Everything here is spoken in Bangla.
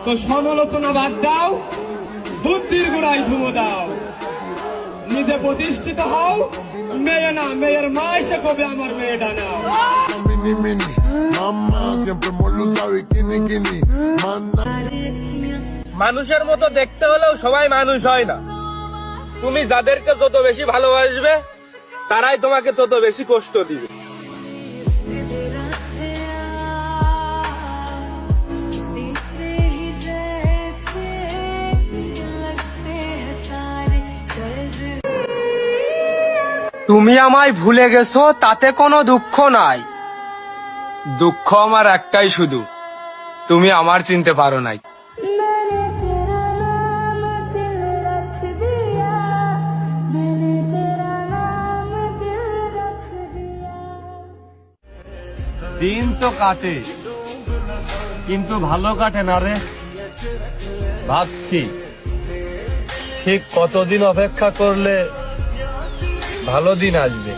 তো সমালোচনা বাদ দাও, বুদ্ধির গোড়ায় ধুমো দাও। নিজে প্রতিষ্ঠিত হও, মেয়ে না মেয়ের মা এসে কবে আমার মেয়েটা নাও। Mini mini, mamá siempre molusa bikini kini, manda. মানুষের মতো দেখতে হলেও সবাই মানুষ হয় না। তুমি যাদেরকে যত বেশি ভালোবাসবে তারাই তোমাকে তত বেশি কষ্ট দিবে। তুমি আমায় ভুলে গেছো, তাতে কোনো দুঃখ নাই। দুঃখ আমার একটাই শুধু, তুমি আমার চিনতে পারো নাই। मैंने तेरा नाम दिल रख दिया, मैंने तेरा नाम दिल रख दिया। দিন তো কাটে, কিন্তু ভালো কাটে না রে। ভাবছি ঠিক কতদিন অপেক্ষা করলে ভালো দিন আসবে।